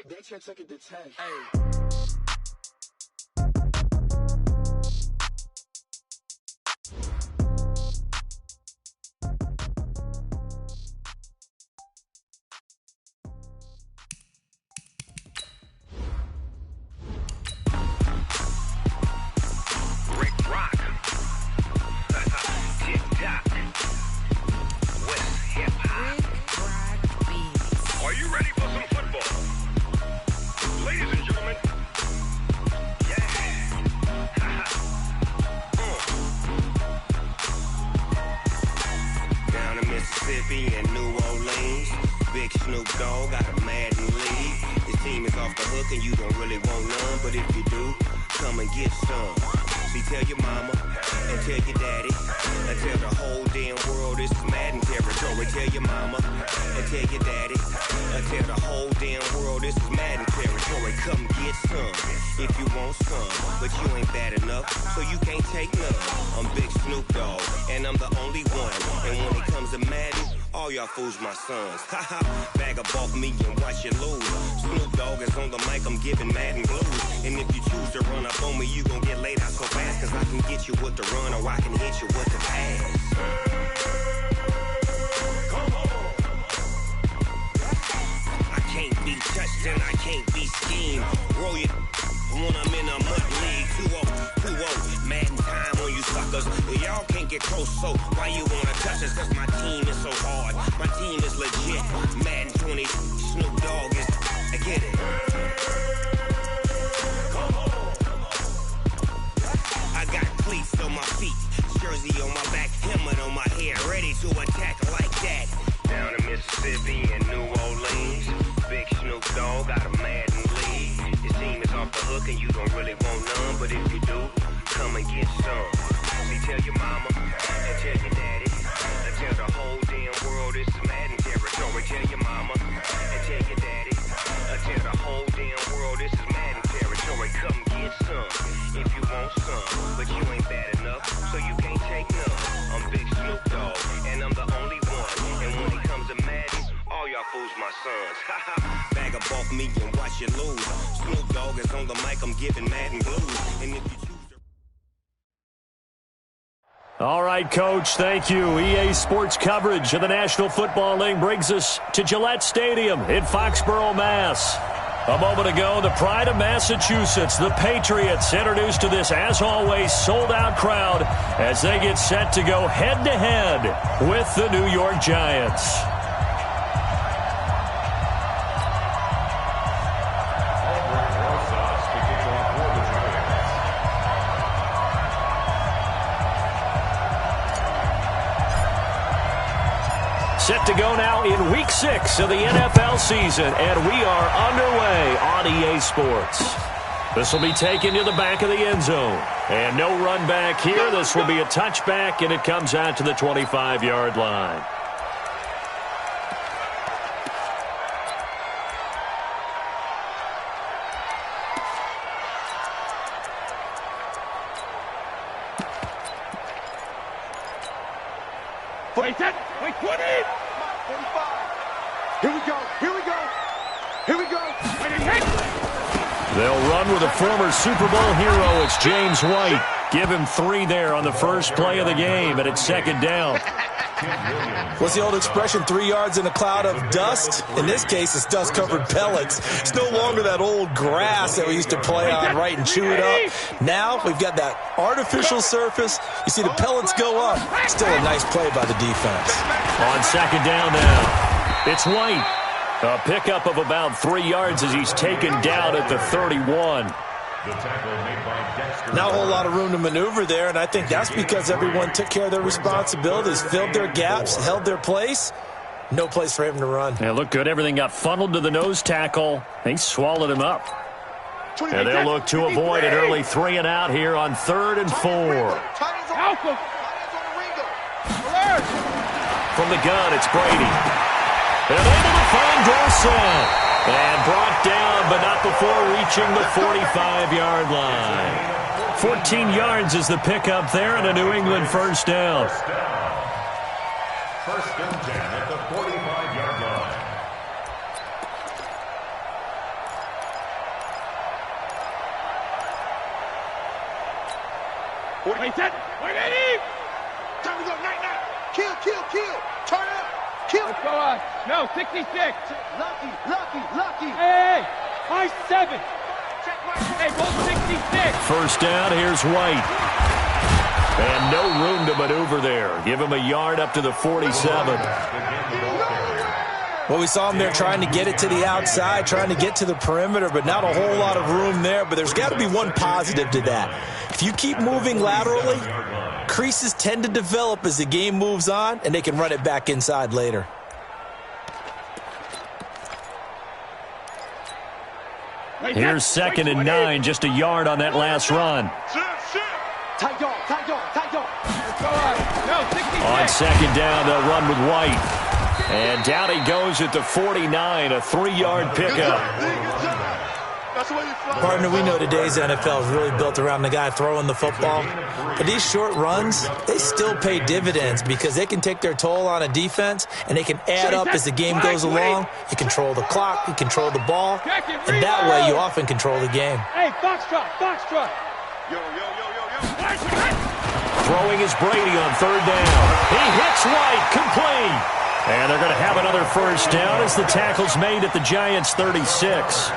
They took it to 10. In New Orleans, Big Snoop Dogg got a Madden league. His team is off the hook and you don't really want none, but if you do, come and get some. See, tell your mama and tell your daddy and tell the whole damn world this is Madden territory. Tell your mama and tell your daddy and tell the whole damn world this is Madden territory. Come get some if you want some, but you ain't bad enough, so you can't take none. I'm Big Snoop Dogg and I'm the only one, and when it comes to Madden, all y'all fools my sons. Haha, bag up off me and watch you lose. Snoop Dogg is on the mic, I'm giving Madden blues. And if you choose to run up on me, you gon' get laid out so fast, cause I can get you with the run or I can hit you with the pass. Come on. I can't be touched and I can't be schemed. Roll it when I'm in a mud league. 2-0, Madden time on you suckers. Y'all can't get close, so why you wanna touch us? Cause my team is so hard, my team is legit. Madden 20, Snoop Dogg is, I get it. Come on. I got cleats on my feet, jersey on my back, helmet on my head, ready to attack like that. Down in Mississippi and New Orleans, Big Snoop Dogg got a Madden league. His team is off the hook and you don't really want none, but if you do, come and get some. See, tell your mama and tell your daddy and tell the whole damn world this is Madden territory. Tell your mama and tell your daddy and tell the whole damn world this is Madden territory. Come get some if you want some, but you ain't bad enough, so you can't take none. I'm Big Snoop Dogg and I'm the only one, and when it comes to Madden, all y'all fools my sons. Bag up off me and watch you lose. Snoop Dogg is on the mic, I'm giving Madden blues, and if you All right, Coach, thank you. EA Sports coverage of the National Football League brings us to Gillette Stadium in Foxborough, Mass. A moment ago, the pride of Massachusetts, the Patriots, introduced to this, as always, sold-out crowd as they get set to go head-to-head with the New York Giants. Set to go now in Week 6 of the NFL season, and we are underway on EA Sports. This will be taken to the back of the end zone. And no run back here. This will be a touchback, and it comes out to the 25-yard line. Wait, 20! Here we go, here we go, here we go. They'll run with a former Super Bowl hero. It's James White. Give him 3 there on the first play of the game, and it's second down. What's the old expression, 3 yards in a cloud of dust? In this case, it's dust-covered pellets. It's no longer that old grass that we used to play on, right, and chew it up. Now we've got that artificial surface. You see the pellets go up. Still a nice play by the defense. On second down now, it's White. A pickup of about 3 yards as he's taken down at the 31. Not a whole lot of room to maneuver there, and I think that's because everyone took care of their responsibilities, filled their gaps, held their place. No place for him to run. Yeah, looked good. Everything got funneled to the nose tackle. They swallowed him up. And they'll look to avoid an early 3 and out here on 3rd and 4. From the gun, it's Brady. They're able to find Dorsett. And brought down, but not before reaching the 45-yard line. 14 yards is the pickup there, and a New England first down. First and 10 at the 45-yard line. Wait, set. Wait, ready. Time to go. Night. Kill. Turn it up. Kill. Let's go on. No, 66. Lucky. Hey. High 7. Hey, both 66. First down, here's White. And no room to maneuver there. Give him a yard up to the 47. Well, we saw him there trying to get it to the outside, trying to get to the perimeter, but not a whole lot of room there. But there's got to be one positive to that. If you keep moving laterally, creases tend to develop as the game moves on, and they can run it back inside later. Here's 2nd and 9, just a yard on that last run. Tight dog. Let's go on. No, 66. On 2nd down, they'll run with White. And down he goes at the 49, a 3-yard pickup. Partner, we know today's NFL is really built around the guy throwing the football. But these short runs, they still pay dividends because they can take their toll on a defense, and they can add up as the game goes along. You control the clock, you control the ball, and that way you often control the game. Hey, Foxtrot. Yo. Throwing is Brady on 3rd down. He hits White, complete. And they're going to have another first down as the tackle's made at the Giants' 36.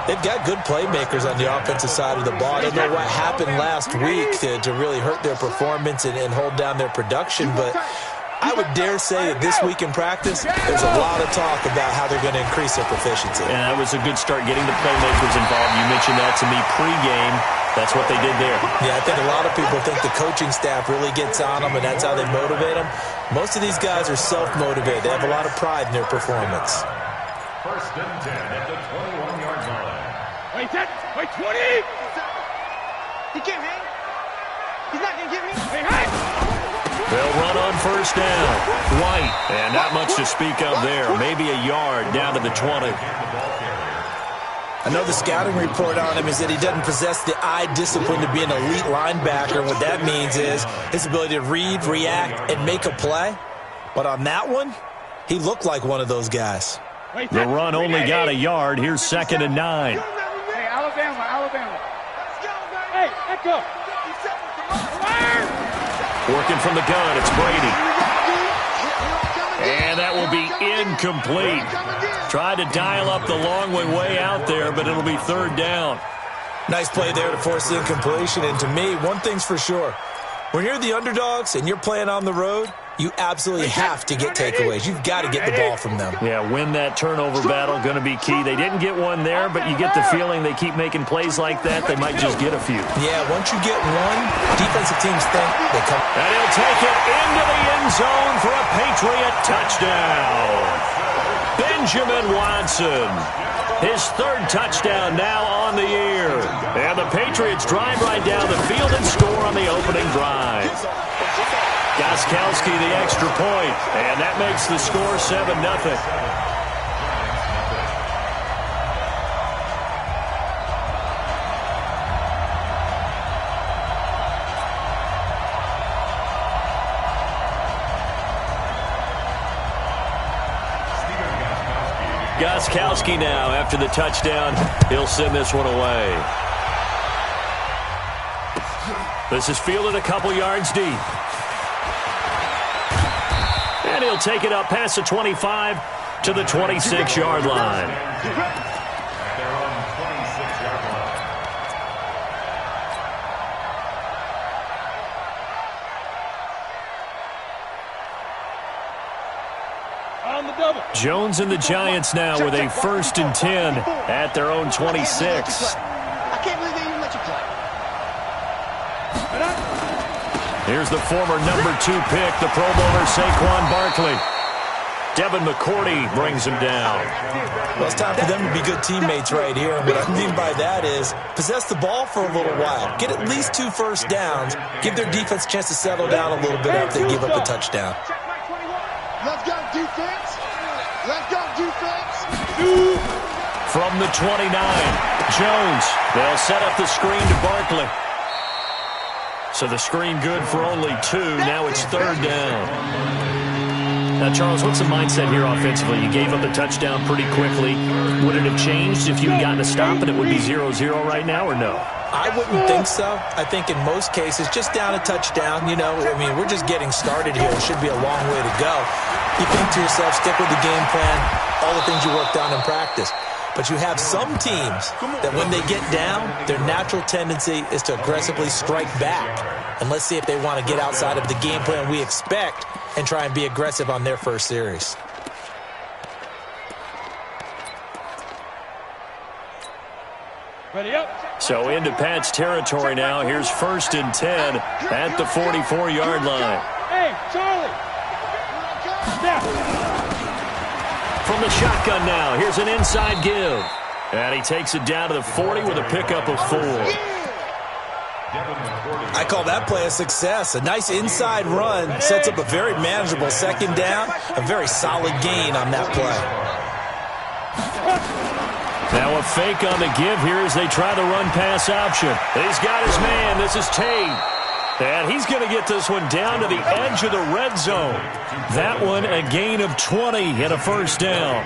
They've got good playmakers on the offensive side of the ball. I don't know what happened last week to really hurt their performance and hold down their production, but I would dare say that this week in practice, there's a lot of talk about how they're going to increase their proficiency. And that was a good start getting the playmakers involved. You mentioned that to me pregame. That's what they did there. Yeah, I think a lot of people think the coaching staff really gets on them, and that's how they motivate them. Most of these guys are self-motivated. They have a lot of pride in their performance. 1st and 10 at the 21-yard line. Wait, 20. He can't hang. He's not going to get me. Hey. They'll run on 1st down. White, and not much to speak of there. Maybe a yard down to the 20. I know the scouting report on him is that he doesn't possess the eye discipline to be an elite linebacker. What that means is his ability to read, react, and make a play. But on that one, he looked like one of those guys. The run only got a yard. Here's 2nd and 9. Hey, Alabama. Hey, Echo. Working from the gun, it's Brady. And that will be incomplete. Tried to dial up the long way out there, but it'll be 3rd down. Nice play there to force the incompletion. And to me, one thing's for sure. When you're the underdogs and you're playing on the road, you absolutely have to get takeaways. You've got to get the ball from them. Yeah, win that turnover battle, going to be key. They didn't get one there, but you get the feeling they keep making plays like that, they might just get a few. Yeah, once you get one, defensive teams think they come. And he'll take it into the end zone for a Patriot touchdown. Benjamin Watson. His 3rd touchdown now on the year. And the Patriots drive right down the field and score on the opening drive. Gostkowski the extra point, and that makes the score 7-0. Gostkowski now after the touchdown. He'll send this one away. This is fielded a couple yards deep. And he'll take it up past the 25 to the 26-yard line. They're on 26-yard line. On the double. Jones and the Giants now with a 1st and 10 at their own 26. I can't believe they even let you play. Here's the former number 2 pick, the Pro Bowler Saquon Barkley. Devin McCourty brings him down. Well, it's time for them to be good teammates right here. And what I mean by that is possess the ball for a little while. Get at least 2 first downs. Give their defense a chance to settle down a little bit after they give up a touchdown. Let's go, defense. Let's go, defense. From the 29, Jones. They'll set up the screen to Barkley. So the screen good for only 2. Now it's 3rd down. Now, Charles, what's the mindset here offensively? You gave up the touchdown pretty quickly. Would it have changed if you had gotten a stop and it would be 0-0 right now, or no? I wouldn't think so. I think in most cases, just down a touchdown, we're just getting started here. It should be a long way to go. You think to yourself, stick with the game plan, all the things you worked on in practice. But you have some teams that when they get down, their natural tendency is to aggressively strike back. And let's see if they want to get outside of the game plan we expect and try and be aggressive on their first series. Ready up. So into Pat's territory now. Here's 1st and 10 at the 44-yard line. Hey, Charlie. Snap. From the shotgun now, here's an inside give. And he takes it down to the 40 with a pickup of 4. I call that play a success. A nice inside run sets up a very manageable second down, a very solid gain on that play. Now a fake on the give here as they try the run-pass option. He's got his man. This is Tate. And he's going to get this one down to the edge of the red zone. That one a gain of 20 and a first down.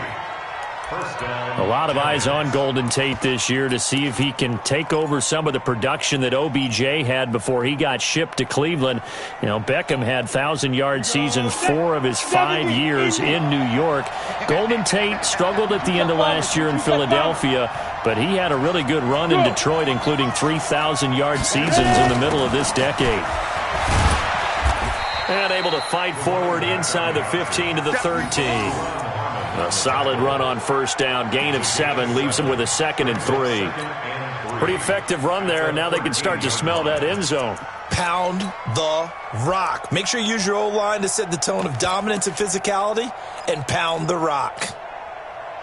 A lot of eyes on Golden Tate this year to see if he can take over some of the production that OBJ had before he got shipped to Cleveland. Beckham had 1,000-yard seasons 4 of his 5 years in New York. Golden Tate struggled at the end of last year in Philadelphia, but he had a really good run in Detroit, including 3,000-yard seasons in the middle of this decade. And able to fight forward inside the 15 to the 13. A solid run on first down. Gain of 7 leaves him with a 2nd and 3. Pretty effective run there, and now they can start to smell that end zone. Pound the rock. Make sure you use your O-line to set the tone of dominance and physicality, and pound the rock.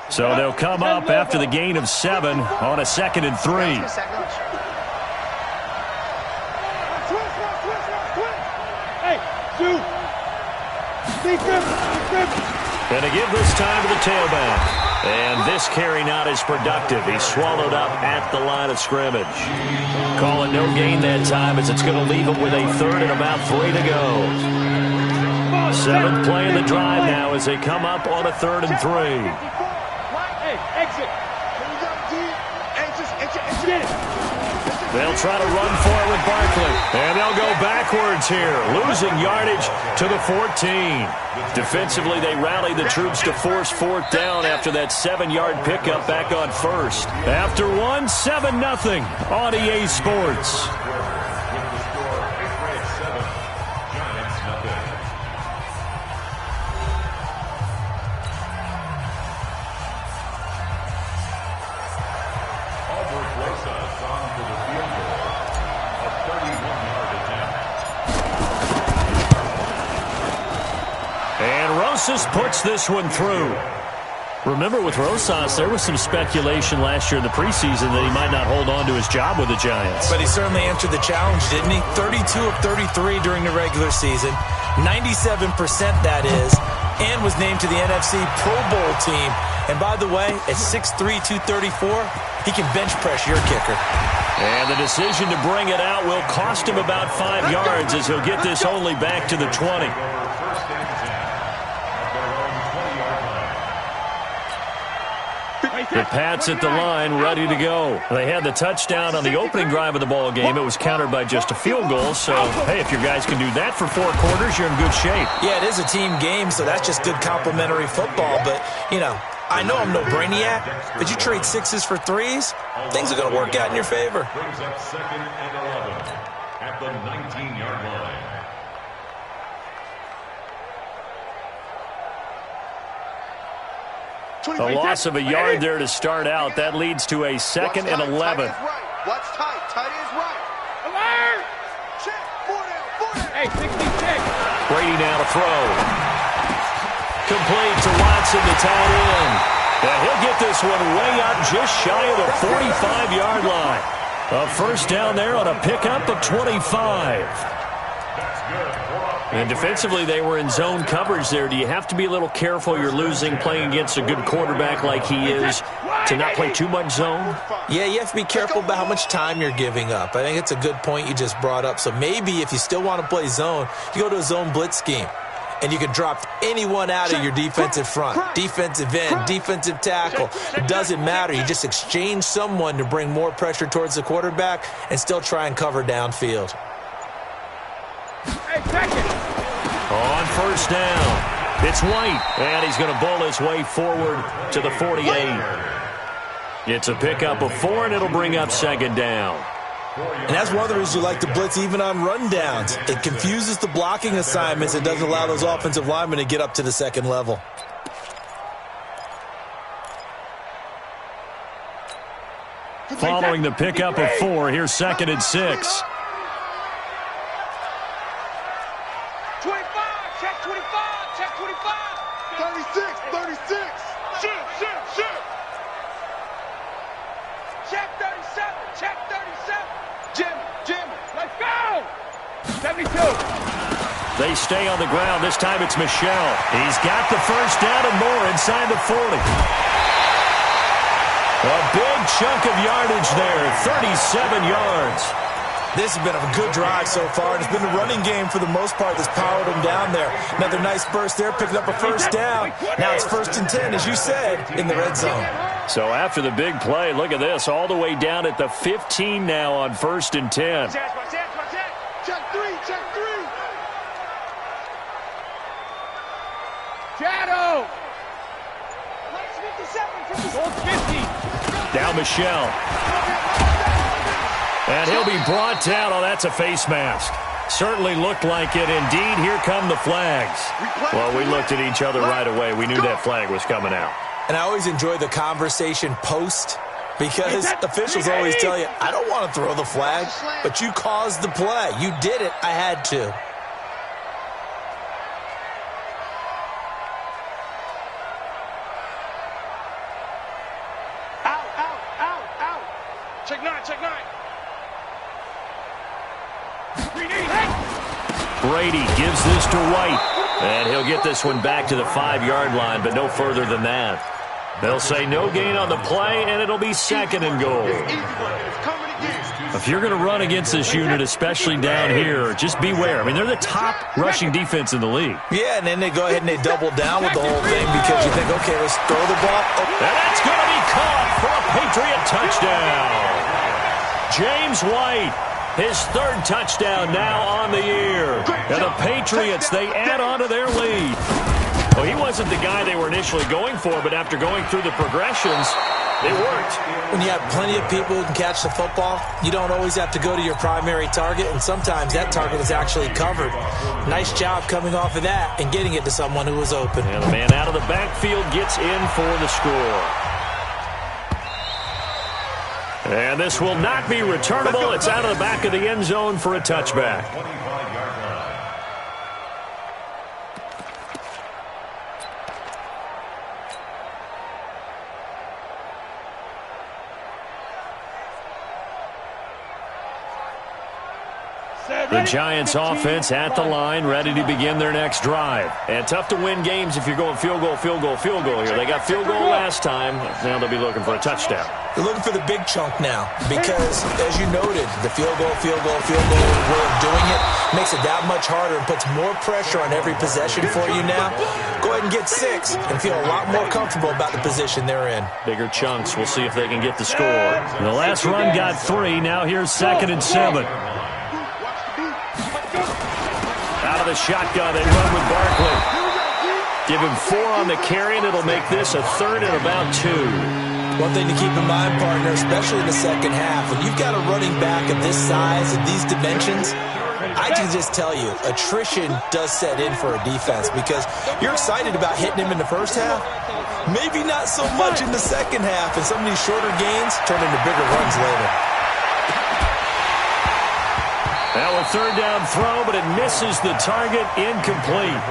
So they'll come up after the gain of 7 on a 2nd and 3. Hey, shoot. And to give this time to the tailback. And this carry not as productive. He's swallowed up at the line of scrimmage. Call it no gain that time as it's going to leave him with a 3rd and about 3 to go. 7th play in the drive now as they come up on a 3rd and 3. Hey, exit. Get it. They'll try to run for it with Barkley. And they'll go backwards here, losing yardage to the 14. Defensively, they rally the troops to force 4th down after that 7-yard pickup back on 1st. After 1, 7-0 on EA Sports. Rosas puts this one through. Remember, with Rosas, there was some speculation last year in the preseason that he might not hold on to his job with the Giants. But he certainly answered the challenge, didn't he? 32 of 33 during the regular season, 97% that is, and was named to the NFC Pro Bowl team. And by the way, at 6'3", 234, he can bench press your kicker. And the decision to bring it out will cost him about 5 yards as he'll get this only back to the 20. The Pats at the line, ready to go. They had the touchdown on the opening drive of the ball game. It was countered by just a field goal. So, hey, if your guys can do that for 4 quarters, you're in good shape. Yeah, it is a team game, so that's just good complimentary football. But, I know I'm no brainiac, but you trade 6s for 3s, things are going to work out in your favor. Brings up 2nd and 11 at the 19-yard line. A loss of a yard there to start out. That leads to a 2nd and 11. Watch tight. Tight is right. Alert! Check. 4 down. Hey, 66. Brady now to throw. Complete to Watson, the tight end. And he'll get this one way up just shy of the 45-yard line. A first down there on a pickup of 25. And defensively, they were in zone coverage there. Do you have to be a little careful you're losing playing against a good quarterback like he is to not play too much zone? Yeah, you have to be careful about how much time you're giving up. I think it's a good point you just brought up. So maybe if you still want to play zone, you go to a zone blitz scheme. and you can drop anyone out of your defensive front. Defensive end, defensive tackle. It doesn't matter. You just exchange someone to bring more pressure towards the quarterback and still try and cover downfield. On first down, it's White, and he's going to bowl his way forward to the 48. It's a pickup of 4, and it'll bring up second down. And that's one of the reasons you like to blitz even on rundowns. It confuses the blocking assignments. It doesn't allow those offensive linemen to get up to the second level. Following the pickup of 4, here's 2nd and 6. 25, check 25, check 25. 36, 36. Shoot. Check 37, check 37. Jim, let's go. 72. They stay on the ground. This time it's Michelle. He's got the first down and more inside the 40. A big chunk of yardage there, 37 yards. This has been a good drive so far, and it's been the running game for the most part that's powered them down there. Another nice burst there, picking up a first down. Now it's 1st and 10, as you said, in the red zone. So after the big play, look at this, all the way down at the 15 now on 1st and 10. Check 3. Shadow. 57. Down Michelle. And he'll be brought down. Oh, that's a face mask. Certainly looked like it. Indeed, here come the flags. Well, we looked at each other right away. We knew that flag was coming out. And I always enjoy the conversation post because officials always tell you, I don't want to throw the flag, but you caused the play. You did it. I had to. Out. Check 9. Brady gives this to White, and he'll get this one back to the 5-yard line, but no further than that. They'll say no gain on the play, and it'll be 2nd and goal. If you're going to run against this unit, especially down here, just beware. I mean, they're the top rushing defense in the league. Yeah, and then they go ahead and they double down with the whole thing because you think, okay, let's throw the ball. Oh. And that's going to be caught for a Patriot touchdown. James White, his 3rd touchdown now on the year. And the Patriots, they add on to their lead. Well, he wasn't the guy they were initially going for, but after going through the progressions, it worked. When you have plenty of people who can catch the football, you don't always have to go to your primary target, and sometimes that target is actually covered. Nice job coming off of that and getting it to someone who was open. And the man out of the backfield gets in for the score. And this will not be returnable. It's out of the back of the end zone for a touchback. The Giants offense at the line, ready to begin their next drive. And tough to win games if you're going field goal here. They got field goal last time. Now they'll be looking for a touchdown. They're looking for the big chunk now because, as you noted, the field goal way of doing it makes it that much harder and puts more pressure on every possession for you now. Go ahead and get 6 and feel a lot more comfortable about the position they're in. Bigger chunks. We'll see if they can get the score. The last run got 3. Now here's 2nd and 7. Out of the shotgun, they run with Barkley. Give him 4 on the carry, and it'll make this a 3rd and about 2. One thing to keep in mind, partner, especially in the second half, when you've got a running back of this size and these dimensions, I can just tell you, attrition does set in for a defense because you're excited about hitting him in the first half. Maybe not so much in the second half, and some of these shorter gains turn into bigger runs later. Now a 3rd down throw, but it misses the target, incomplete.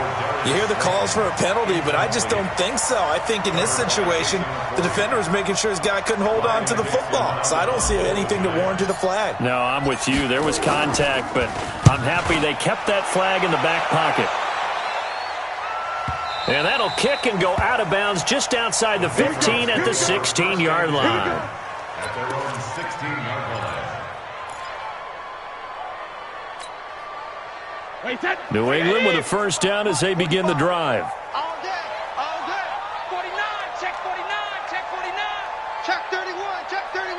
You hear the calls for a penalty, but I just don't think so. I think in this situation, the defender was making sure his guy couldn't hold on to the football. So I don't see anything to warrant a flag. No, I'm with you. There was contact, but I'm happy they kept that flag in the back pocket. And that'll kick and go out of bounds just outside the 15 at the 16-yard line. At their own 16-yard line. New England with a first down as they begin the drive. All day, all day. 49, check 49, check 49. Check 31, check 31.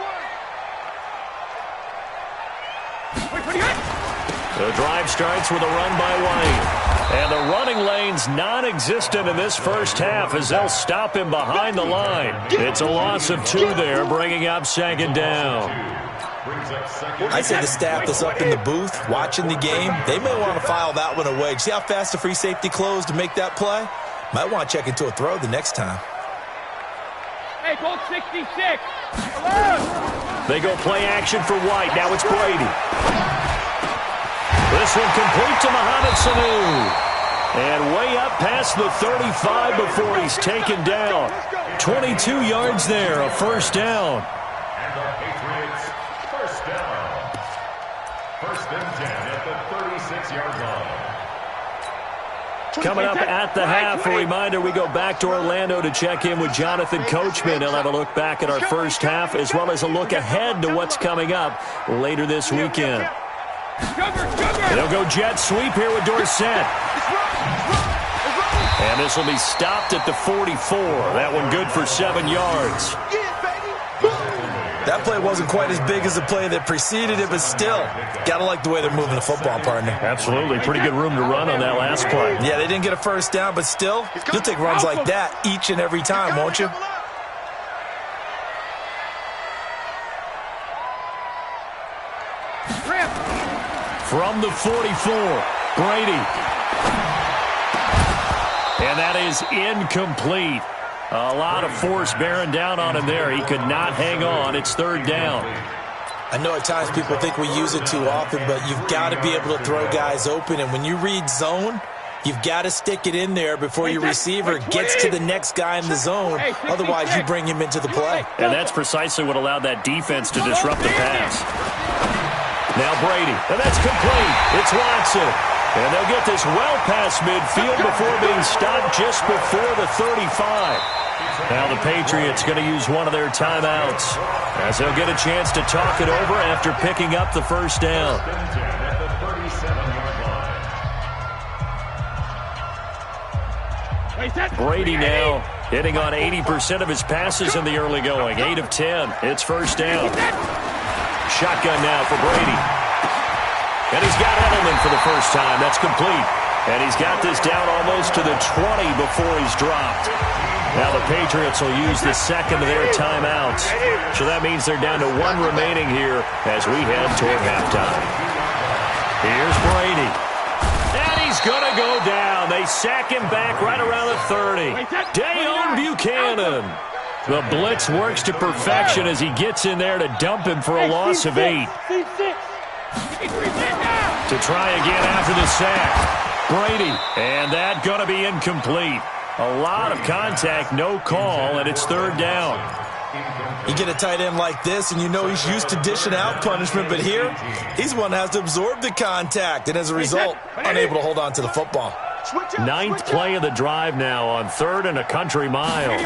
The drive starts with a run by White. And the running lane's non-existent in this first half as they'll stop him behind the line. It's a loss of 2 there, bringing up second down. I say the staff that's up in the booth watching the game, they may want to file that one away. See how fast the free safety closed to make that play? Might want to check into a throw the next time. Hey, Bolt 66. They go play action for White. Now it's Brady. This one complete to Mohamed Sanu. And way up past the 35 before he's taken down. 22 yards there, a first down. And the Patriots, first down. First and 10 at the 36-yard line. Coming up at the half, a reminder, we go back to Orlando to check in with Jonathan Coachman. He'll have a look back at our first half as well as a look ahead to what's coming up later this weekend. They'll go jet sweep here with Dorsett. And this will be stopped at the 44. That one good for 7 yards. That play wasn't quite as big as the play that preceded it, but still, got to like the way they're moving the football, partner. Absolutely. Pretty good room to run on that last play. Yeah, they didn't get a first down, but still, you'll take runs like that each and every time, won't you? From the 44, Brady. And that is incomplete. A lot of force bearing down on him there. He could not hang on. It's third down. I know at times people think we use it too often, but you've got to be able to throw guys open. And when you read zone, you've got to stick it in there before your receiver gets to the next guy in the zone. Otherwise, you bring him into the play. And that's precisely what allowed that defense to disrupt the pass. Now Brady, and that's complete. It's Watson. And they'll get this well past midfield before being stopped just before the 35. Now the Patriots going to use one of their timeouts as they'll get a chance to talk it over after picking up the first down. Brady now hitting on 80% of his passes in the early going. 8 of 10. It's first down. Shotgun now for Brady. And he's got Edelman for the first time. That's complete. And he's got this down almost to the 20 before he's dropped. Now the Patriots will use the second of their timeouts. So that means they're down to 1 remaining here as we head toward halftime. Here's Brady. And he's going to go down. They sack him back right around the 30. Dayon Buchanan. The blitz works to perfection as he gets in there to dump him for a loss of 8. To try again after the sack. Brady, and that going to be incomplete. A lot of contact, no call, and it's third down. You get a tight end like this, and you know he's used to dishing out punishment, but here, he's one that has to absorb the contact, and as a result, unable to hold on to the football. 9th play of the drive now on 3rd and a country mile.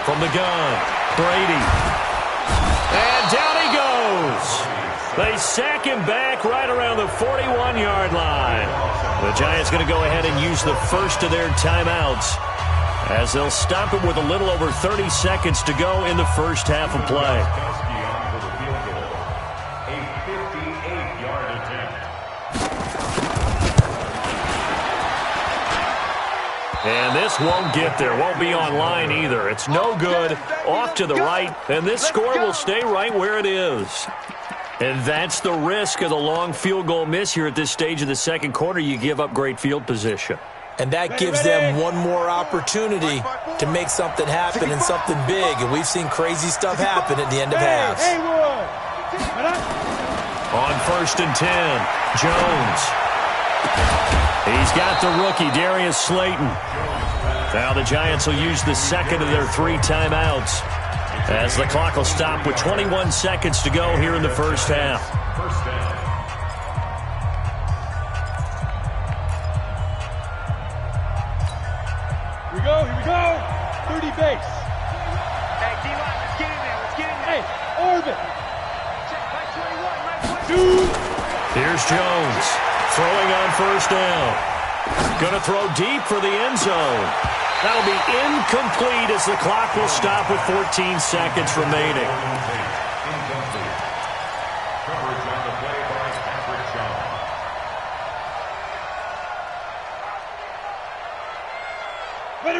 From the gun, Brady. And down he goes. They sack him back right around the 41-yard line. The Giants going to go ahead and use the first of their timeouts as they'll stop him with a little over 30 seconds to go in the first half of play. A 58-yard attempt. And this won't get there, won't be online either. It's no good, off to the right, and this score will stay right where it is. And that's the risk of the long field goal miss here at this stage of the second quarter. You give up great field position. And that gives them one more opportunity to make something happen and something big. And we've seen crazy stuff happen at the end of halves. On 1st and 10, Jones. He's got the rookie, Darius Slayton. Now the Giants will use the second of their 3 timeouts as the clock will stop with 21 seconds to go here in the first half. First down. Here we go. 30 base. Hey, D-line, let's get in there. Let's get in there. Hey, orbit. Check, right 21, right 21. Here's Jones. Throwing on first down. Going to throw deep for the end zone. That'll be incomplete as the clock will stop with 14 seconds remaining.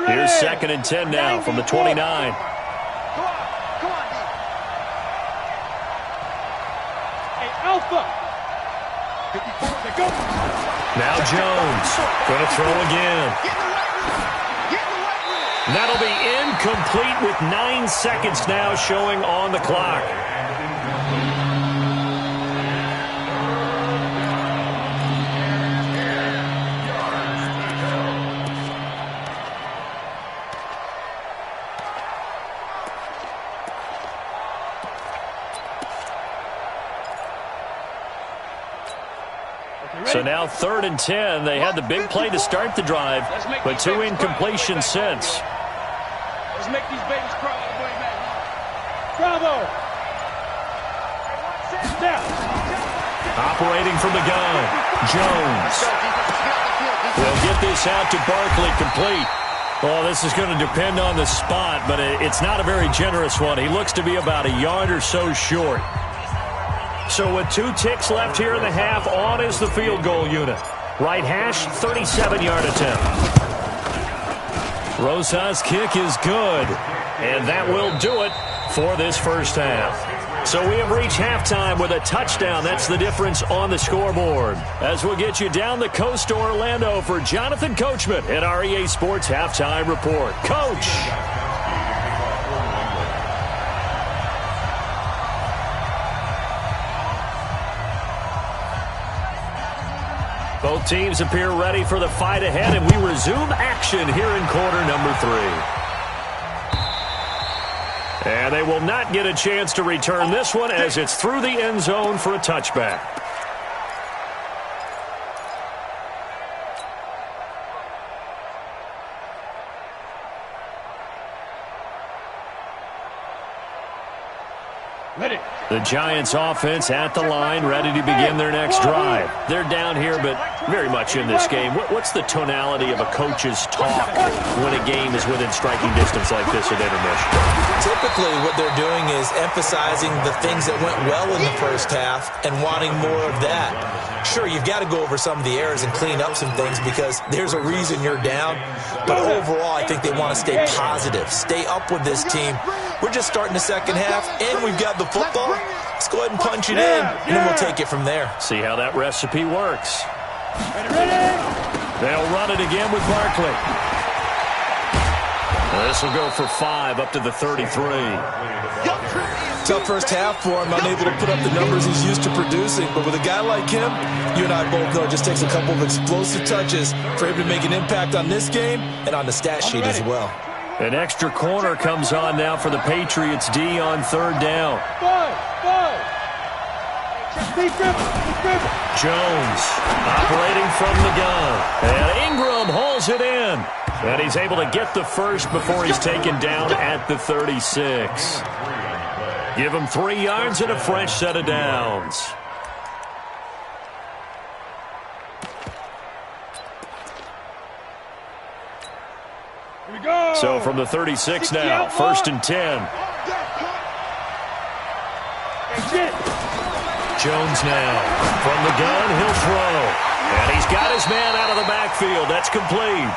Here's 2nd and 10 now from the 29. Come on, D. Hey, Alpha. 54, they go. Now Jones going to throw again. That'll be incomplete with 9 seconds now showing on the clock. So now 3rd and 10. They had the big play to start the drive, but 2 incompletions since. Let's make these babies cry all the way back. Bravo. Now. Operating from the gun, Jones. Will get this out to Barkley, complete. Well, this is going to depend on the spot, but it's not a very generous one. He looks to be about a yard or so short. So with 2 ticks left here in the half, on is the field goal unit. Right hash, 37-yard attempt. Rosa's kick is good, and that will do it for this first half. So we have reached halftime with a touchdown. That's the difference on the scoreboard. As we'll get you down the coast to Orlando for Jonathan Coachman at our EA Sports Halftime Report. Coach! Both teams appear ready for the fight ahead, and we resume action here in quarter number 3. And they will not get a chance to return this one as it's through the end zone for a touchback. Ready. The Giants offense at the line, ready to begin their next drive. They're down here, but very much in this game. What's the tonality of a coach's talk when a game is within striking distance like this at intermission? Typically, what they're doing is emphasizing the things that went well in the first half and wanting more of that. Sure, you've got to go over some of the errors and clean up some things because there's a reason you're down. But overall, I think they want to stay positive, stay up with this team. We're just starting the second half, and we've got the football. Let's go ahead and punch it in, and then we'll take it from there. See how that recipe works. They'll run it again with Barkley. This will go for 5 up to the 33. Tough first half for him, unable to put up the numbers he's used to producing. But with a guy like him, you and I both know it just takes a couple of explosive touches for him to make an impact on this game and on the stat sheet as well. An extra corner comes on now for the Patriots D on 3rd down. Jones operating from the gun. And Ingram hauls it in. And he's able to get the first before he's taken down at the 36. Give him 3 yards and a fresh set of downs. So from the 36 now, 1st and 10. Jones now. From the gun, he'll throw. And he's got his man out of the backfield. That's complete.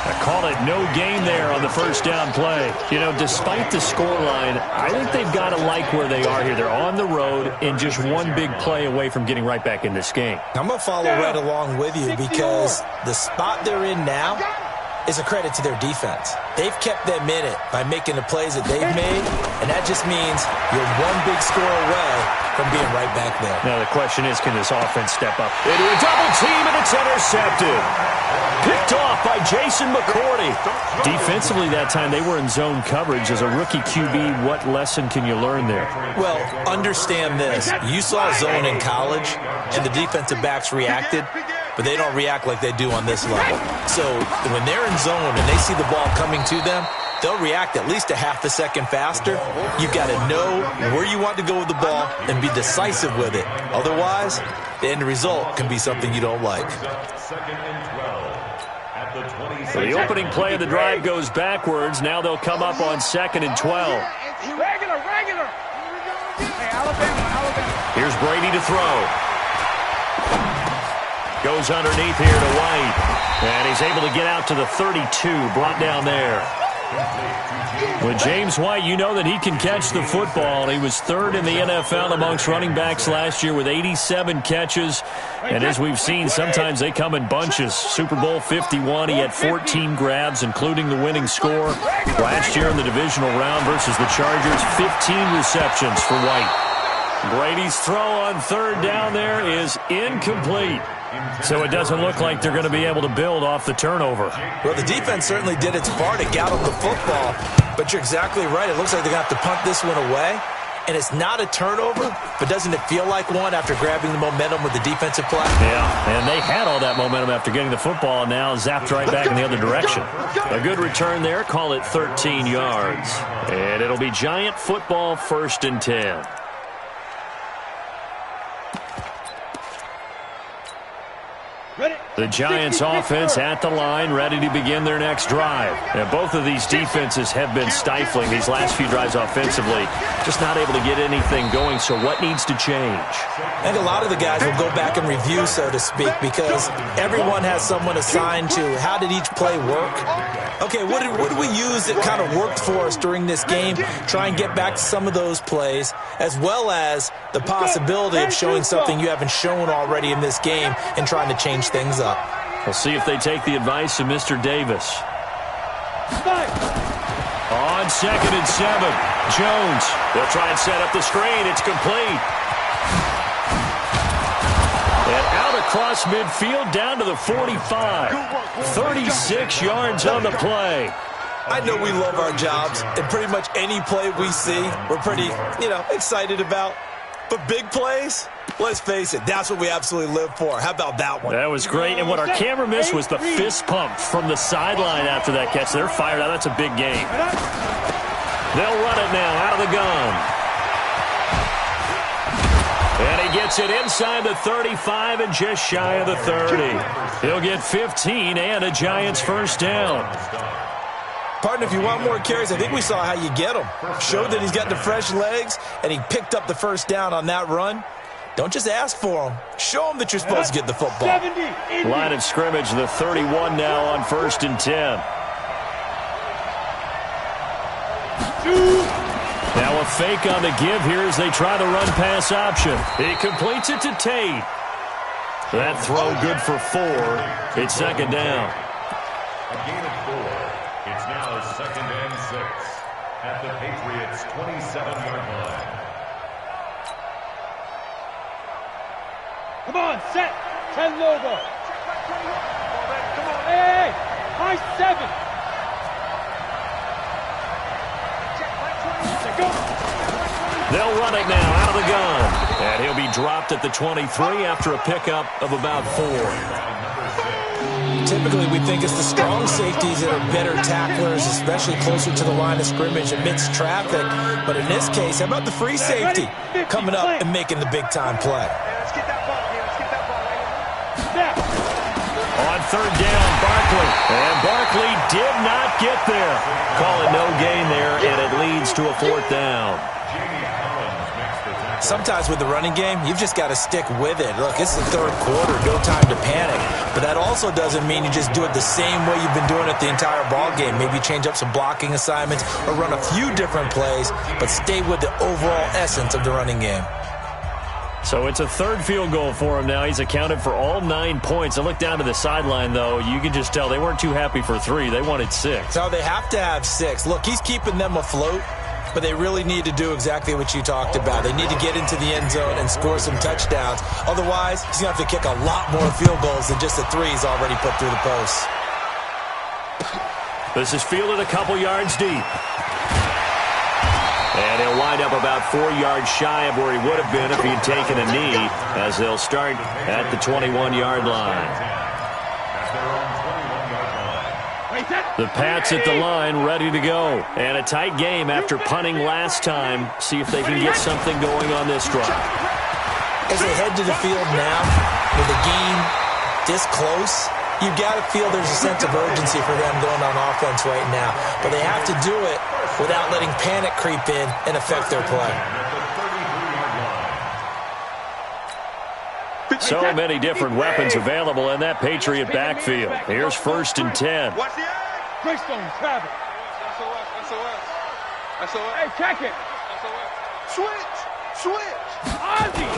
I call it no gain there on the first down play. You know, despite the scoreline, I think they've got to like where they are here. They're on the road and just one big play away from getting right back in this game. I'm going to follow right along with you because the spot they're in now is a credit to their defense. They've kept them in it by making the plays that they've made, and that just means you're one big score away from being right back there. Now the question is, can this offense step up into a double team, and it's intercepted. Picked off by Jason McCourty. Defensively that time, they were in zone coverage. As a rookie QB, what lesson can you learn there? Well, understand this. You saw zone in college, and the defensive backs reacted, but they don't react like they do on this level. So when they're in zone and they see the ball coming to them, they'll react at least a half a second faster. You've got to know where you want to go with the ball and be decisive with it. Otherwise, the end result can be something you don't like. Second and 12 at the 26. So the opening play of the drive goes backwards. Now they'll come up on 2nd and 12. Regular. Hey, Alabama. Here's Brady to throw. Goes underneath here to White. And he's able to get out to the 32, brought down there. With James White, you know that he can catch the football. He was 3rd in the NFL amongst running backs last year with 87 catches. And as we've seen, sometimes they come in bunches. Super Bowl 51, he had 14 grabs, including the winning score. Last year in the divisional round versus the Chargers, 15 receptions for White. Brady's throw on 3rd down there is incomplete. So it doesn't look like they're going to be able to build off the turnover. Well, the defense certainly did its part to gallop the football, but you're exactly right. It looks like they're going to have to punt this one away, and it's not a turnover, but doesn't it feel like one after grabbing the momentum with the defensive play? Yeah, and they had all that momentum after getting the football, and now zapped right back in the other direction. A good return there, call it 13 yards. And it'll be Giant football 1st and 10. The Giants offense at the line, ready to begin their next drive. Now, both of these defenses have been stifling these last few drives offensively. Just not able to get anything going, so what needs to change? I think a lot of the guys will go back and review, so to speak, because everyone has someone assigned to how did each play work. Okay, what did we use that kind of worked for us during this game? Try and get back to some of those plays, as well as the possibility of showing something you haven't shown already in this game and trying to change things up. We'll see if they take the advice of Mr. Davis. On 2nd and 7, Jones. They'll try and set up the screen. It's complete. And out across midfield down to the 45. 36 yards on the play. I know we love our jobs, and pretty much any play we see, we're pretty, excited about. But big plays, let's face it, that's what we absolutely live for. How about that one? That was great. And what our camera missed was the fist pump from the sideline after that catch. They're fired out. That's a big game. They'll run it now out of the gun. And he gets it inside the 35 and just shy of the 30. He'll get 15 and a Giants 1st down. Partner, if you want more carries, I think we saw how you get them. Showed that he's got the fresh legs, and he picked up the 1st down on that run. Don't just ask for them. Show them that you're supposed to get the football. Line of scrimmage, the 31 now on 1st and 10. Now a fake on the give here as they try the run-pass option. He completes it to Tate. That throw good for 4. It's 2nd down. A gain of 4. It's now 2nd and 6 at the Patriots' 27-yard line. Come on, set. 10 logo. Come on, hey, high 7. They'll run it now out of the gun. And he'll be dropped at the 23 after a pickup of about 4. Typically, we think it's the strong safeties that are better tacklers, especially closer to the line of scrimmage amidst traffic. But in this case, how about the free safety coming up and making the big-time play? Let's get that ball here. Let's get that ball right here. On 3rd down, Barkley. And Barkley did not get there. Call it no gain there, and it leads to a 4th down. Sometimes with the running game, you've just got to stick with it. Look, it's the 3rd quarter, no time to panic. But that also doesn't mean you just do it the same way you've been doing it the entire ball game. Maybe change up some blocking assignments or run a few different plays, but stay with the overall essence of the running game. So it's a 3rd field goal for him now. He's accounted for all 9 points. I look down to the sideline, though. You can just tell they weren't too happy for 3. They wanted 6. No, they have to have 6. Look, he's keeping them afloat. But they really need to do exactly what you talked about. They need to get into the end zone and score some touchdowns. Otherwise, he's going to have to kick a lot more field goals than just the 3 he's already put through the posts. This is fielded a couple yards deep. And he'll wind up about 4 yards shy of where he would have been if he'd taken a knee, as they'll start at the 21-yard line. The Pats at the line, ready to go. And a tight game after punting last time. See if they can get something going on this drive. As they head to the field now, with the game this close, you've got to feel there's a sense of urgency for them going on offense right now. But they have to do it without letting panic creep in and affect their play. So many different weapons available in that Patriot backfield. Here's 1st and 10. Greystone, travel. Hey, check it. Switch. Ozzy.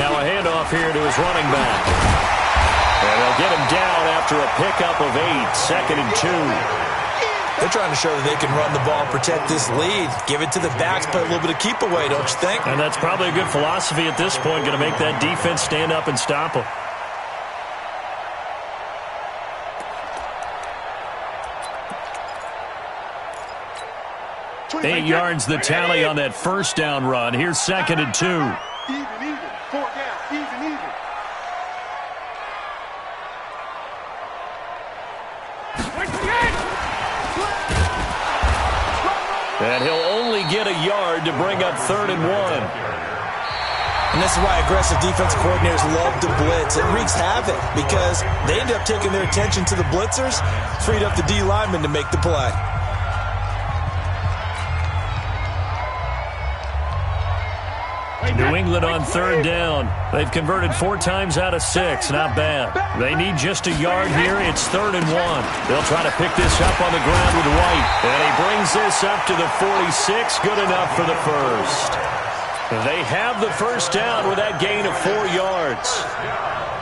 Now a handoff here to his running back. And they'll get him down after a pickup of 8, 2nd and 2. They're trying to show that they can run the ball, protect this lead, give it to the backs, play a little bit of keep away, don't you think? And that's probably a good philosophy at this point, going to make that defense stand up and stop them. 8 yards the tally on that 1st down run. Here's 2nd and 2. Even. 4 down. Even. And he'll only get a yard to bring up 3rd and 1. And this is why aggressive defensive coordinators love to blitz. It wreaks havoc because they end up taking their attention to the blitzers, freed up the D lineman to make the play. New England on 3rd down. They've converted 4 times out of 6. Not bad. They need just a yard here. It's 3rd and 1. They'll try to pick this up on the ground with White. And he brings this up to the 46. Good enough for the first. They have the 1st down with that gain of 4 yards.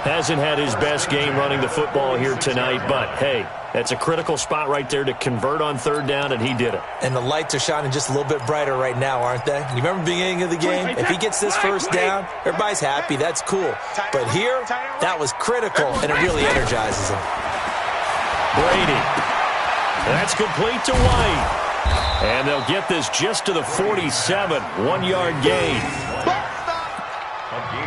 Hasn't had his best game running the football here tonight, but hey, that's a critical spot right there to convert on 3rd down, and he did it. And the lights are shining just a little bit brighter right now, aren't they? You remember the beginning of the game? If he gets this 1st down, everybody's happy. That's cool. But here, that was critical, and it really energizes him. Brady. That's complete to White. And they'll get this just to the 47. 1-yard gain.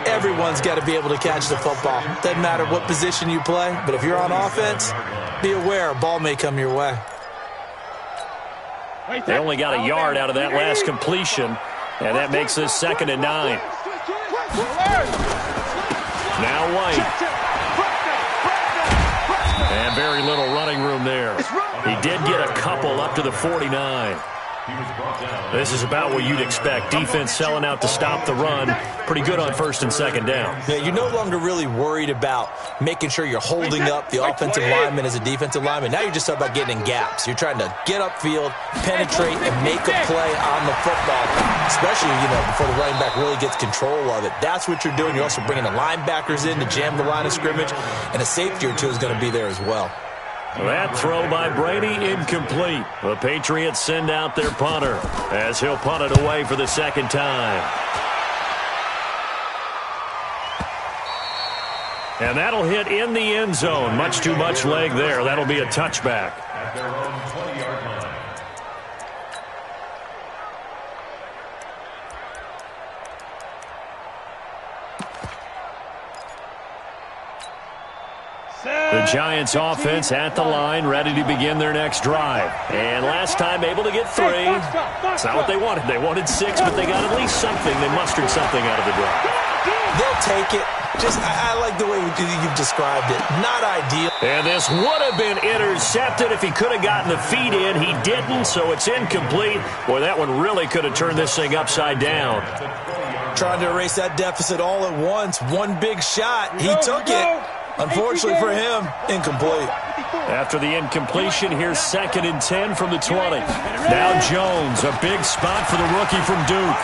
Everyone's got to be able to catch the football. Doesn't matter what position you play, but if you're on offense, be aware a ball may come your way. They only got a yard out of that last completion, and that makes this 2nd and 9. Now White. And very little running room there. He did get a couple up to the 49. This is about what you'd expect. Defense selling out to stop the run. Pretty good on 1st and 2nd down. Yeah, you're no longer really worried about making sure you're holding up the offensive lineman as a defensive lineman. Now you're just about getting in gaps. You're trying to get upfield, penetrate, and make a play on the football, especially, before the running back really gets control of it. That's what you're doing. You're also bringing the linebackers in to jam the line of scrimmage, and a safety or two is going to be there as well. That throw by Brady incomplete. The Patriots send out their punter as he'll punt it away for the 2nd time. And that'll hit in the end zone. Much too much leg there. That'll be a touchback. At their own 20-yard line. The Giants offense at the line, ready to begin their next drive. And last time able to get 3. That's not what they wanted. They wanted 6, but they got at least something. They mustered something out of the drive. They'll take it. I like the way you've described it. Not ideal. And this would have been intercepted if he could have gotten the feet in. He didn't, so it's incomplete. Boy, that one really could have turned this thing upside down. Trying to erase that deficit all at once. One big shot. He took it. Unfortunately for him, incomplete. After the incompletion, here's 2nd and 10 from the 20. Now Jones, a big spot for the rookie from Duke.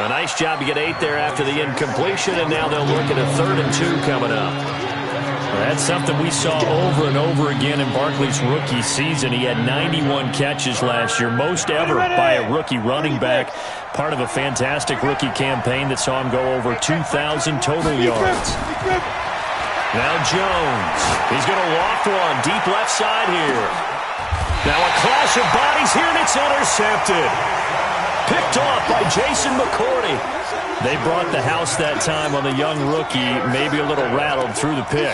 A nice job to get 8 there after the incompletion, and now they'll look at a 3rd and 2 coming up. That's something we saw over and over again in Barkley's rookie season. He had 91 catches last year, most ever by a rookie running back, part of a fantastic rookie campaign that saw him go over 2,000 total yards. Now Jones. He's going to loft one deep left side here. Now a clash of bodies here, and it's intercepted. Picked off by Jason McCourty. They brought the house that time on the young rookie, maybe a little rattled through the pick.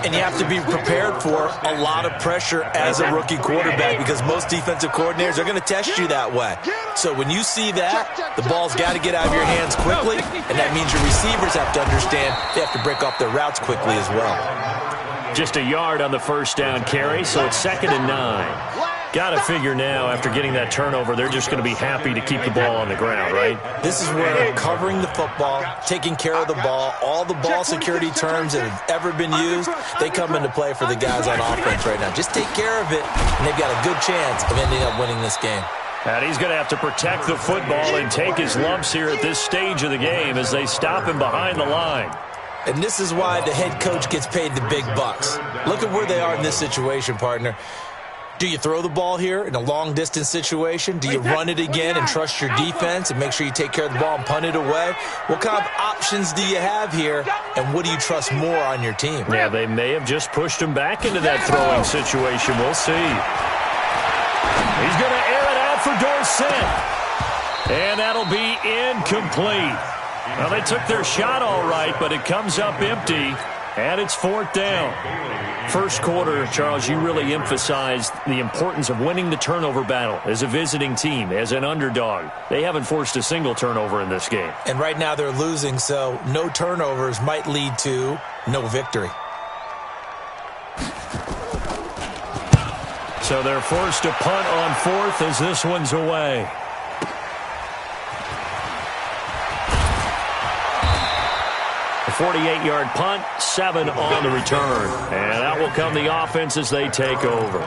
And you have to be prepared for a lot of pressure as a rookie quarterback because most defensive coordinators are going to test you that way. So when you see that, the ball's got to get out of your hands quickly, and that means your receivers have to understand they have to break off their routes quickly as well. Just a yard on the first down carry, so it's 2nd and 9. Got to figure now, after getting that turnover, they're just going to be happy to keep the ball on the ground, right? This is where covering the football, taking care of the ball, all the ball security terms that have ever been used, they come into play for the guys on offense right now. Just take care of it, and they've got a good chance of ending up winning this game. And he's going to have to protect the football and take his lumps here at this stage of the game as they stop him behind the line. And this is why the head coach gets paid the big bucks. Look at where they are in this situation, partner. Do you throw the ball here in a long-distance situation? Do you run it again and trust your defense and make sure you take care of the ball and punt it away? What kind of options do you have here, and what do you trust more on your team? Yeah, they may have just pushed him back into that throwing situation. We'll see. He's going to air it out for Dorsett. And that'll be incomplete. Well, they took their shot all right, but it comes up empty, and it's 4th down. First quarter, Charles, you really emphasized the importance of winning the turnover battle as a visiting team, as an underdog. They haven't forced a single turnover in this game. And right now they're losing, so no turnovers might lead to no victory. So they're forced to punt on 4th as this one's away. A 48-yard punt, 7 on the return. And out will come the offense as they take over.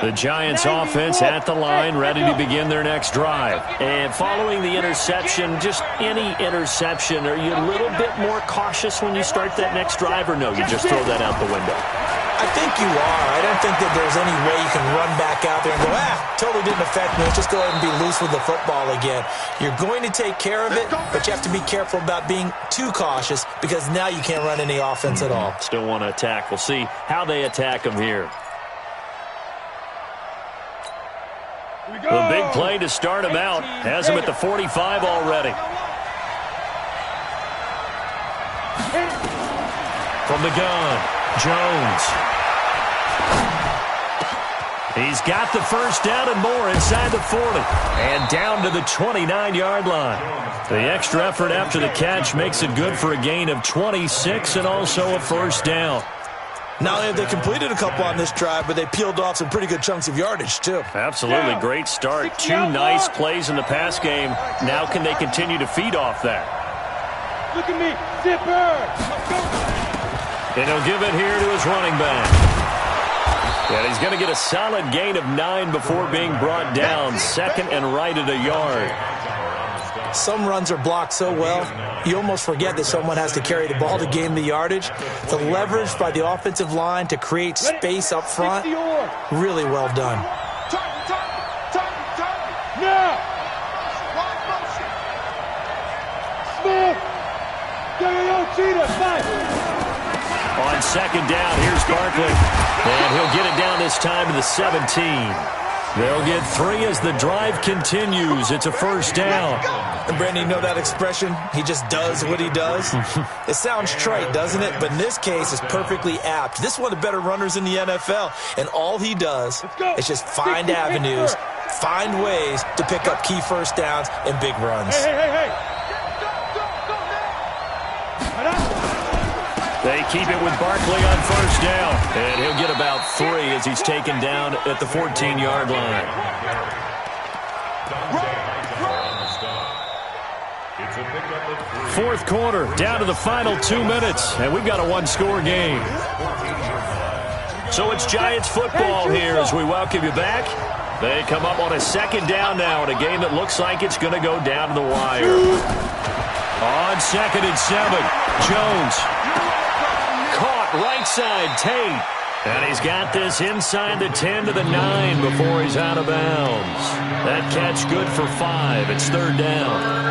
The Giants offense at the line, ready to begin their next drive. And following the interception, just any interception, are you a little bit more cautious when you start that next drive, or no, you just throw that out the window? I think you are. I don't think that there's any way you can run back out there and go, totally didn't affect me. Let's just go ahead and be loose with the football again. You're going to take care of it, but you have to be careful about being too cautious because now you can't run any offense at all. Still want to attack. We'll see how they attack them here. The big play to start him out has him at the 45 already. From the gun, Jones. He's got the first down and more inside the 40. And down to the 29-yard line. The extra effort after the catch makes it good for a gain of 26 and also a first down. Not only have they completed a couple on this drive, but they peeled off some pretty good chunks of yardage, too. Absolutely. Great start. 2 nice plays in the pass game. Now can they continue to feed off that? Look at me. Zipper. And he'll give it here to his running back. And he's going to get a solid gain of 9 before being brought down. 2nd and right at a yard. Some runs are blocked so well, you almost forget that someone has to carry the ball to gain the yardage. The leverage by the offensive line to create space up front, really well done. Now! Smith! On 2nd down, here's Barkley. And he'll get it down this time to the 17. They'll get 3 as the drive continues. It's a first down. And Brandon, you know that expression? He just does what he does? It sounds trite, doesn't it? But in this case, it's perfectly apt. This is one of the better runners in the NFL. And all he does is just find avenues, find ways to pick up key first downs and big runs. Hey. They keep it with Barkley on first down. And he'll get about 3 as he's taken down at the 14-yard line. Fourth quarter, down to the final 2 minutes, and we've got a 1-score game. So it's Giants football here as we welcome you back. They come up on a 2nd down now in a game that looks like it's going to go down to the wire. On 2nd and 7, Jones. Caught right side, Tate. And he's got this inside the 10 to the 9 before he's out of bounds. That catch good for 5. It's third down.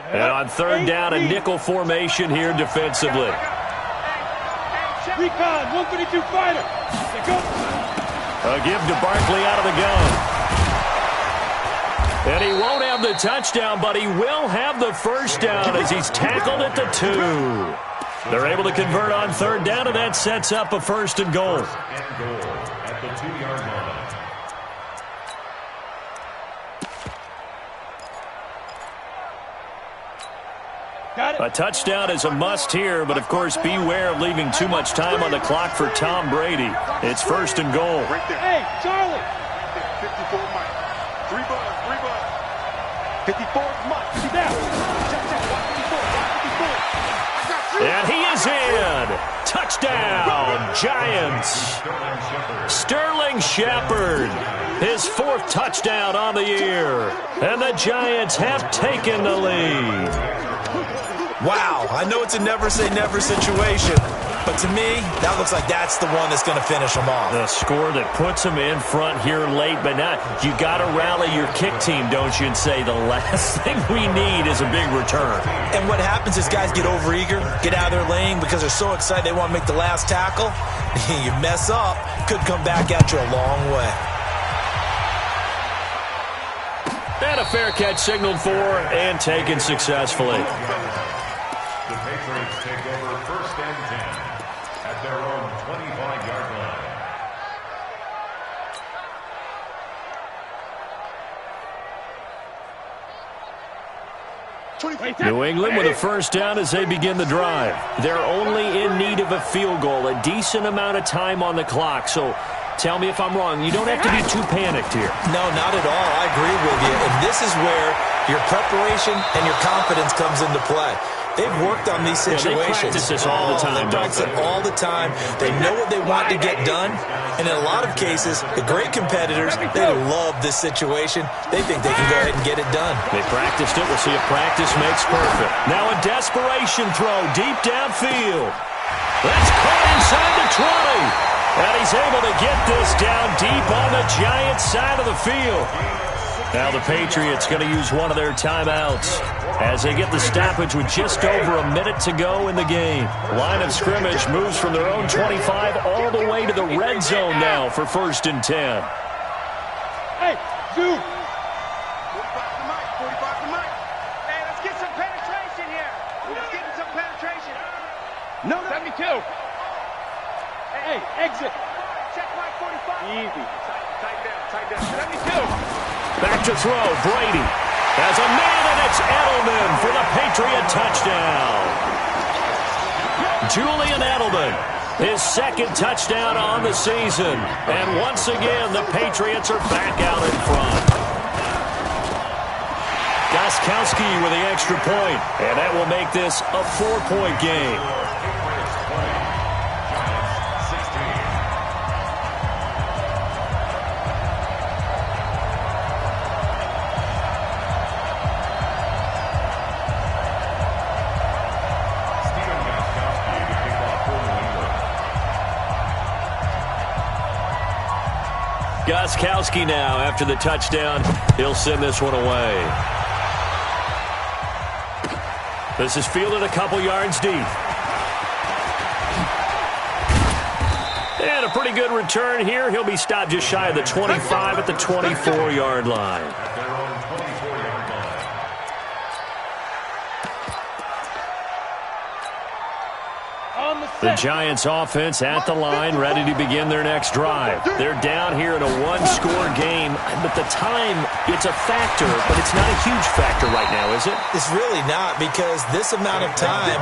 And on third down, a nickel formation here defensively. Recon, 132 fighter. A give to Barkley out of the gun. And he won't have the touchdown, but he will have the first down as he's tackled at the 2. They're able to convert on third down, and that sets up a first and goal. At the 2-yard line. A touchdown is a must here, but of course beware of leaving too much time on the clock for Tom Brady. It's first and goal. Right there. Hey, Charlie. 54 Mike. 3 buzz. 54 Mike. Sit down. Check. 154. And he is in. Touchdown, Giants. Sterling Shepard, his 4th touchdown on the year. And the Giants have taken the lead. Wow, I know it's a never-say-never situation, but to me, that looks like that's the one that's going to finish them off. The score that puts them in front here late, but now you got to rally your kick team, don't you, and say the last thing we need is a big return. And what happens is guys get overeager, get out of their lane because they're so excited they want to make the last tackle. You mess up, could come back at you a long way. And a fair catch signaled for and taken successfully. The Patriots take over first and 10 at their own 25-yard line. New England with a first down as they begin the drive. They're only in need of a field goal, a decent amount of time on the clock. So tell me if I'm wrong. You don't have to be too panicked here. No, not at all. I agree with you. And this is where your preparation and your confidence comes into play. They've worked on these situations. They practice this all the time. They practice it all the time. They know what they want to get done. And in a lot of cases, the great competitors, they love this situation. They think they can go ahead and get it done. They practiced it. We'll see if practice makes perfect. Now a desperation throw deep downfield. That's caught inside the 20. And he's able to get this down deep on the Giants side of the field. Now the Patriots going to use one of their timeouts as they get the stoppage with just over a minute to go in the game. Line of scrimmage moves from their own 25 all the way to the red zone now for first and 10. Hey, Zoom. 45 to Mike. 45 to Mike. Hey, let's get some penetration here. Let's get some penetration. No. 72. Hey, exit. Check Mike 45. Easy. Tight down. 72. Back to throw, Brady. Has a man, and it's Edelman for the Patriot touchdown. Julian Edelman, his 2nd touchdown on the season. And once again, the Patriots are back out in front. Gostkowski with the extra point, and that will make this a 4-point game. Gostkowski now, after the touchdown, he'll send this one away. This is fielded a couple yards deep. And a pretty good return here. He'll be stopped just shy of the 25 at the 24-yard line. The Giants offense at the line, ready to begin their next drive. They're down here in a one-score game, but the time, it's a factor, but it's not a huge factor right now, is it? It's really not, because this amount of time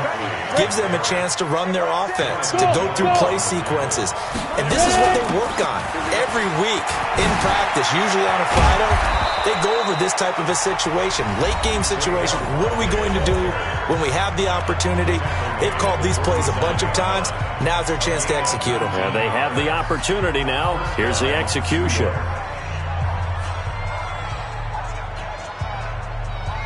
gives them a chance to run their offense, to go through play sequences. And this is what they work on every week in practice, usually on a Friday. They go over this type of a situation, late game situation. What are we going to do when we have the opportunity? They've called these plays a bunch of times. Now's their chance to execute them. Yeah, they have the opportunity now. Here's the execution.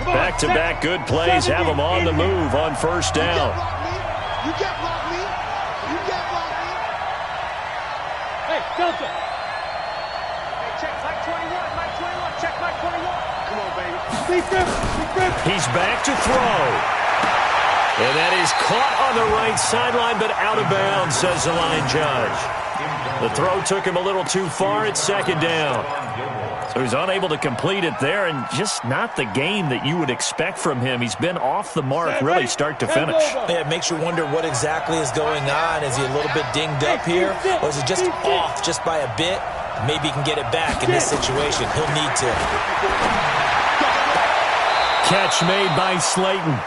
Back-to-back good plays have them on the move on first down. You can't block me. You can't block me. Hey, Delta. Hey, check Mike 21. Mike 21. Check Mike 21. Come on, baby. He's back to throw. And that is caught on the right sideline, but out of bounds, says the line judge. The throw took him a little too far at second down. So he's unable to complete it there, and just not the game that you would expect from him. He's been off the mark really start to finish. Yeah, it makes you wonder what exactly is going on. Is he a little bit dinged up here, or is he just off just by a bit? Maybe he can get it back in this situation. He'll need to. Catch made by Slayton.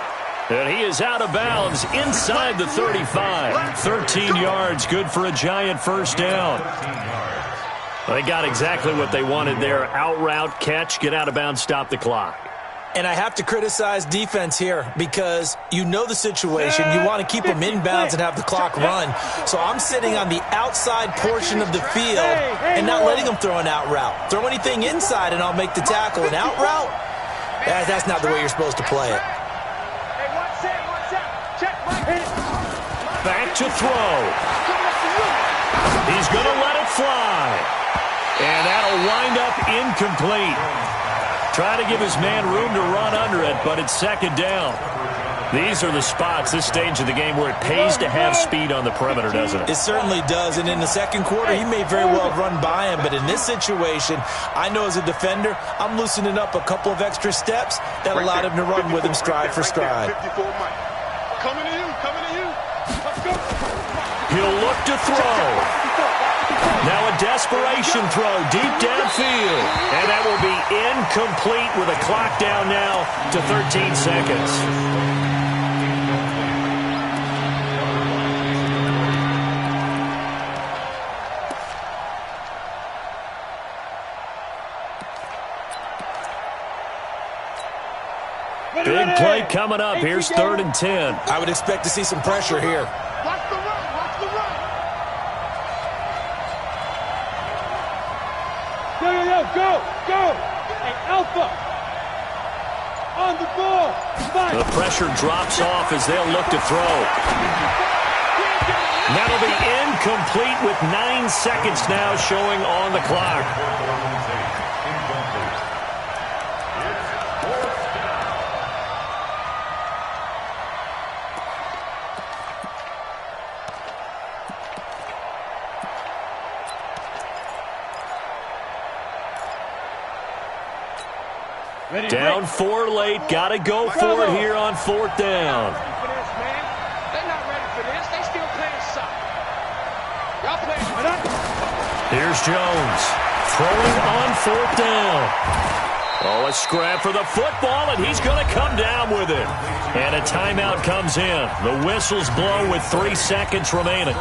And he is out of bounds inside the 35. 13 yards, good for a giant first down. They got exactly what they wanted there. Out route, catch, get out of bounds, stop the clock. And I have to criticize defense here because you know the situation. You want to keep them inbounds and have the clock run. So I'm sitting on the outside portion of the field and not letting them throw an out route. Throw anything inside and I'll make the tackle. An out route? That's not the way you're supposed to play it. Back to throw. He's going to let it fly. And that'll wind up incomplete. Try to give his man room to run under it, but it's second down. These are the spots, this stage of the game, where it pays to have speed on the perimeter, doesn't it? It certainly does, and in the second quarter, he may very well run by him, but in this situation, I know as a defender, I'm loosening up a couple of extra steps that allowed him to run with him stride for stride. Coming to you, coming to you. Let's go. He'll look to throw. Now a desperation throw deep downfield. And that will be incomplete with a clock down now to 13 seconds. Big play coming up. Here's 3rd and 10. I would expect to see some pressure here. Watch the run, watch the run. Go. Hey, Alpha. On the ball. Fight. The pressure drops off as they'll look to throw. That'll be incomplete with 9 seconds now showing on the clock. Down 4 late. Got to go for it here on 4th down. They're not ready for this. They still playing soccer. Y'all playing. Here's Jones. Throwing on 4th down. Oh, a scrap for the football, and he's going to come down with it. And a timeout comes in. The whistle's blown with 3 seconds remaining.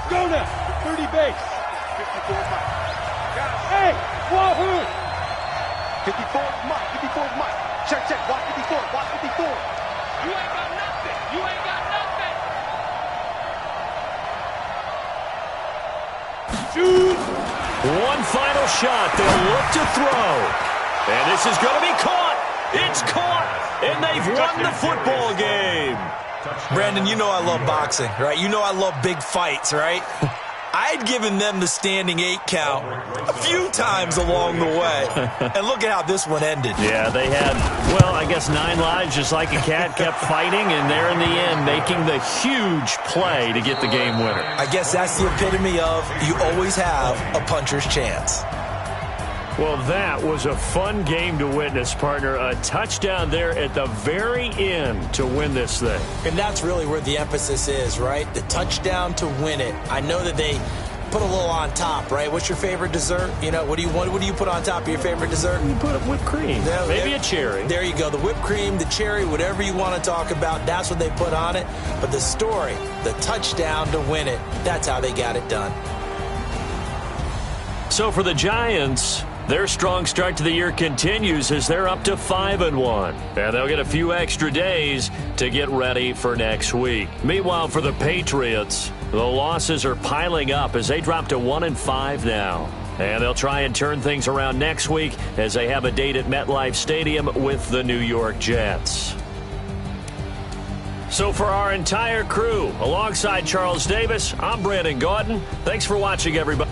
Go now. 30 base. 54 Mike. Hey, wahoo. 54 Mike. 54 Mike. Check. Watch 54. Watch 54. You ain't got nothing. You ain't got nothing. Shoot. One final shot. They'll look to throw. And this is going to be caught. It's caught. And they've won the football game. Brandon, you know I love boxing, right? You know I love big fights, right? I had given them the standing 8 count a few times along the way. And look at how this one ended. Yeah, they had, well, I guess 9 lives, just like a cat, kept fighting, and they're in the end making the huge play to get the game winner. I guess that's the epitome of you always have a puncher's chance. Well, that was a fun game to witness, partner. A touchdown there at the very end to win this thing. And that's really where the emphasis is, right? The touchdown to win it. I know that they put a little on top, right? What's your favorite dessert? You know, what do you put on top of your favorite dessert? You put whipped cream, maybe a cherry. There you go. The whipped cream, the cherry, whatever you want to talk about, that's what they put on it. But the story, the touchdown to win it, that's how they got it done. So for the Giants, their strong start to the year continues as they're up to 5-1. And they'll get a few extra days to get ready for next week. Meanwhile, for the Patriots, the losses are piling up as they drop to 1-5 now. And they'll try and turn things around next week as they have a date at MetLife Stadium with the New York Jets. So for our entire crew, alongside Charles Davis, I'm Brandon Gaudin. Thanks for watching, everybody.